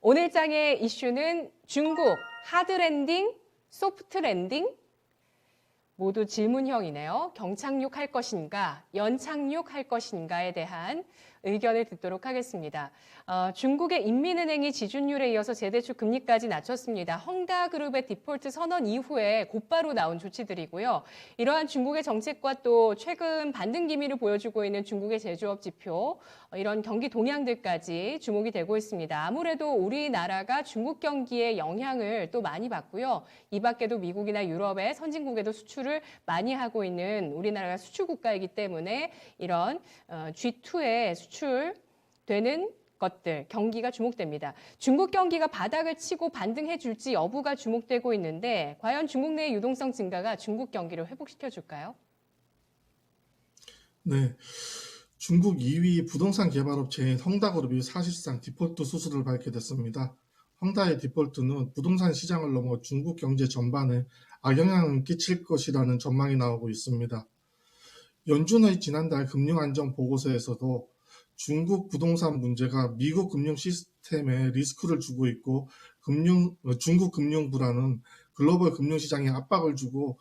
오늘 장의 이슈는 중국 하드 랜딩, 소프트 랜딩? 모두 질문형이네요. 경착륙할 것인가, 연착륙할 것인가에 대한 의견을 듣도록 하겠습니다. 중국의 인민은행이 지준율에 이어서 재대출 금리까지 낮췄습니다. 헝다그룹의 디폴트 선언 이후에 곧바로 나온 조치들이고요. 이러한 중국의 정책과 또 최근 반등 기미를 보여주고 있는 중국의 제조업 지표, 이런 경기 동향들까지 주목이 되고 있습니다. 아무래도 우리나라가 중국 경기의 영향을 또 많이 받고요. 이 밖에도 미국이나 유럽의 선진국에도 수출을 많이 하고 있는 우리나라가 수출 국가이기 때문에 이런 G2에 수출되는 것들, 경기가 주목됩니다. 중국 경기가 바닥을 치고 반등해 줄지 여부가 주목되고 있는데 과연 중국 내의 유동성 증가가 중국 경기를 회복시켜 줄까요? 네, 중국 2위 부동산 개발업체인 헝다그룹이 사실상 디폴트 수순을 밟게 됐습니다. 헝다의 디폴트는 부동산 시장을 넘어 중국 경제 전반에 악영향을 끼칠 것이라는 전망이 나오고 있습니다. 연준의 지난달 금융안정 보고서에서도 중국 부동산 문제가 미국 금융 시스템에 리스크를 주고 있고 중국 금융 불안은 글로벌 금융시장에 압박을 주고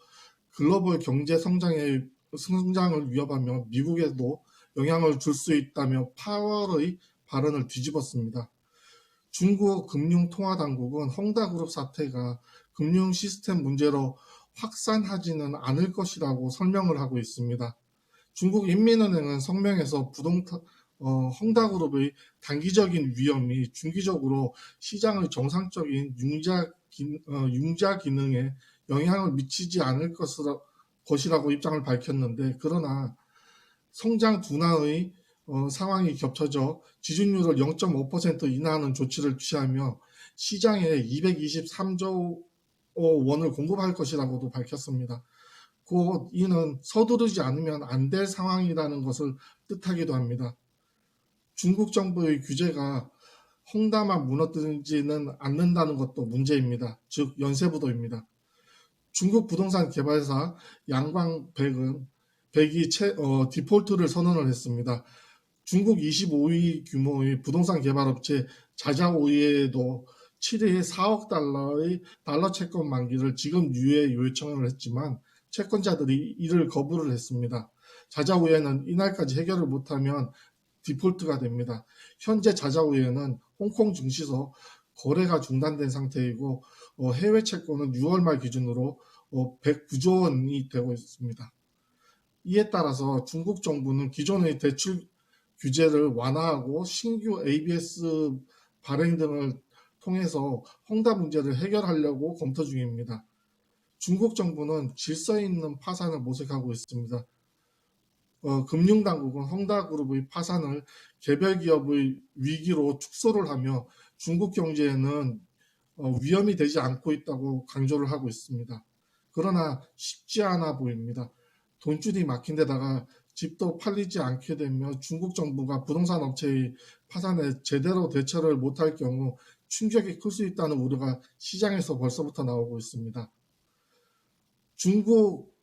글로벌 경제 성장을 위협하며 미국에도 영향을 줄 수 있다며 파월의 발언을 뒤집었습니다. 중국 금융통화당국은 헝다그룹 사태가 금융 시스템 문제로 확산하지는 않을 것이라고 설명을 하고 있습니다. 중국 인민은행은 성명에서 헝다그룹의 단기적인 위험이 중기적으로 시장의 정상적인 융자 기능에 영향을 미치지 않을 것이라고 입장을 밝혔는데, 그러나 성장 둔화의 상황이 겹쳐져 지준율을 0.5% 인하하는 조치를 취하며 시장에 223조 원을 공급할 것이라고도 밝혔습니다. 곧 이는 서두르지 않으면 안 될 상황이라는 것을 뜻하기도 합니다. 중국 정부의 규제가 헝다만 무너뜨리지는 않는다는 것도 문제입니다. 즉 연쇄부도입니다. 중국 부동산 개발사 양광백이 디폴트를 선언을 했습니다. 중국 25위 규모의 부동산 개발업체 자자오이에도 7일 4억 달러의 달러 채권 만기를 지금 유예 요청을 했지만 채권자들이 이를 거부를 했습니다. 자자오이에는 이날까지 해결을 못하면 디폴트가 됩니다. 현재 자자오이에는 홍콩 증시서 거래가 중단된 상태이고 해외 채권은 6월 말 기준으로 109조 원이 되고 있습니다. 이에 따라서 중국 정부는 기존의 대출 규제를 완화하고 신규 ABS 발행 등을 통해서 헝다 문제를 해결하려고 검토 중입니다. 중국 정부는 질서 있는 파산을 모색하고 있습니다. 금융당국은 헝다그룹의 파산을 개별 기업의 위기로 축소를 하며 중국 경제에는 위험이 되지 않고 있다고 강조를 하고 있습니다. 그러나 쉽지 않아 보입니다. 돈줄이 막힌 데다가 집도 팔리지 않게 되면 중국 정부가 부동산 업체의 파산에 제대로 대처를 못할 경우 충격이 클 수 있다는 우려가 시장에서 벌써부터 나오고 있습니다. 중국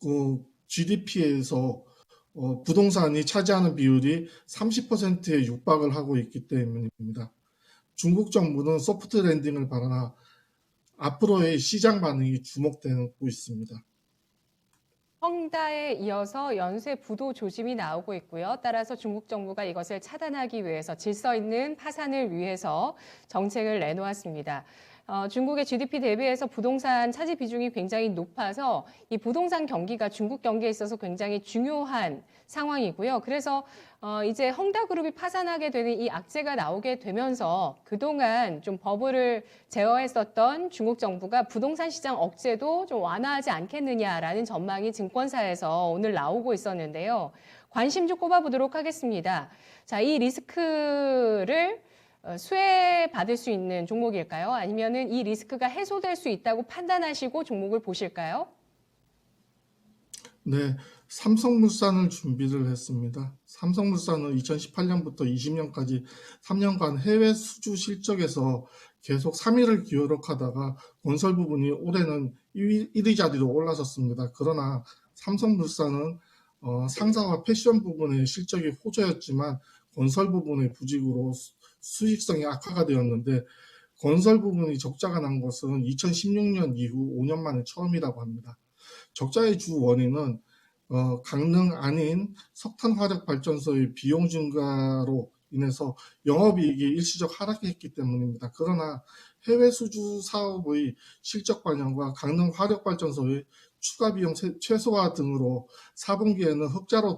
GDP에서 부동산이 차지하는 비율이 30%에 육박을 하고 있기 때문입니다. 중국 정부는 소프트 랜딩을 발언하 앞으로의 시장 반응이 주목되고 있습니다. 헝다에 이어서 연쇄 부도 조짐이 나오고 있고요. 따라서 중국 정부가 이것을 차단하기 위해서 질서 있는 파산을 위해서 정책을 내놓았습니다. 중국의 GDP 대비해서 부동산 차지 비중이 굉장히 높아서 이 부동산 경기가 중국 경기에 있어서 굉장히 중요한 상황이고요. 그래서 이제 헝다그룹이 파산하게 되는 이 악재가 나오게 되면서 그동안 좀 버블을 제어했었던 중국 정부가 부동산 시장 억제도 좀 완화하지 않겠느냐라는 전망이 증권사에서 오늘 나오고 있었는데요. 관심 좀 꼽아보도록 하겠습니다. 자, 이 리스크를 수혜받을 수 있는 종목일까요? 아니면은 이 리스크가 해소될 수 있다고 판단하시고 종목을 보실까요? 네, 삼성물산을 준비를 했습니다. 삼성물산은 2018년부터 20년까지 3년간 해외 수주 실적에서 계속 3위를 기록하다가 건설 부분이 올해는 1위 자리로 올라섰습니다. 그러나 삼성물산은 상사와 패션 부분의 실적이 호조였지만 건설 부분의 부직으로 수익성이 악화가 되었는데 건설 부분이 적자가 난 것은 2016년 이후 5년 만에 처음이라고 합니다. 적자의 주 원인은 강릉 아닌 석탄 화력 발전소의 비용 증가로 인해서 영업이익이 일시적 하락했기 때문입니다. 그러나 해외 수주 사업의 실적 반영과 강릉 화력 발전소의 추가 비용 최소화 등으로 4분기에는 흑자로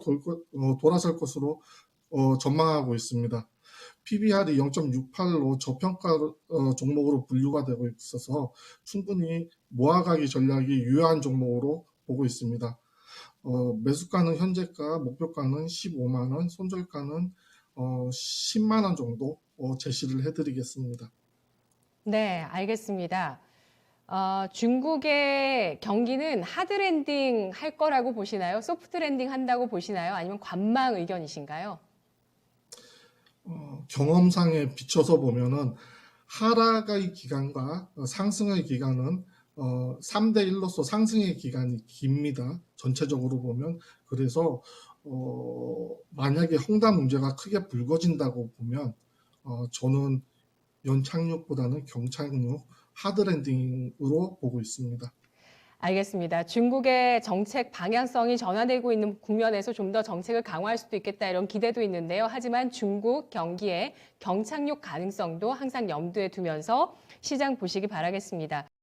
돌아설 것으로 전망하고 있습니다. PBR이 0.68로 저평가 종목으로 분류가 되고 있어서 충분히 모아가기 전략이 유효한 종목으로 보고 있습니다. 매수가는 현재가, 목표가는 15만 원, 손절가는 10만 원 정도 제시를 해드리겠습니다. 네, 알겠습니다. 중국의 경기는 하드랜딩 할 거라고 보시나요? 소프트랜딩 한다고 보시나요? 아니면 관망 의견이신가요? 경험상에 비춰서 보면은 하락의 기간과 상승의 기간은 3대 1로서 상승의 기간이 깁니다. 전체적으로 보면. 그래서 만약에 헝다 문제가 크게 불거진다고 보면 저는 연착륙보다는 경착륙, 하드랜딩으로 보고 있습니다. 알겠습니다. 중국의 정책 방향성이 전환되고 있는 국면에서 좀 더 정책을 강화할 수도 있겠다 이런 기대도 있는데요. 하지만 중국 경기의 경착륙 가능성도 항상 염두에 두면서 시장 보시기 바라겠습니다.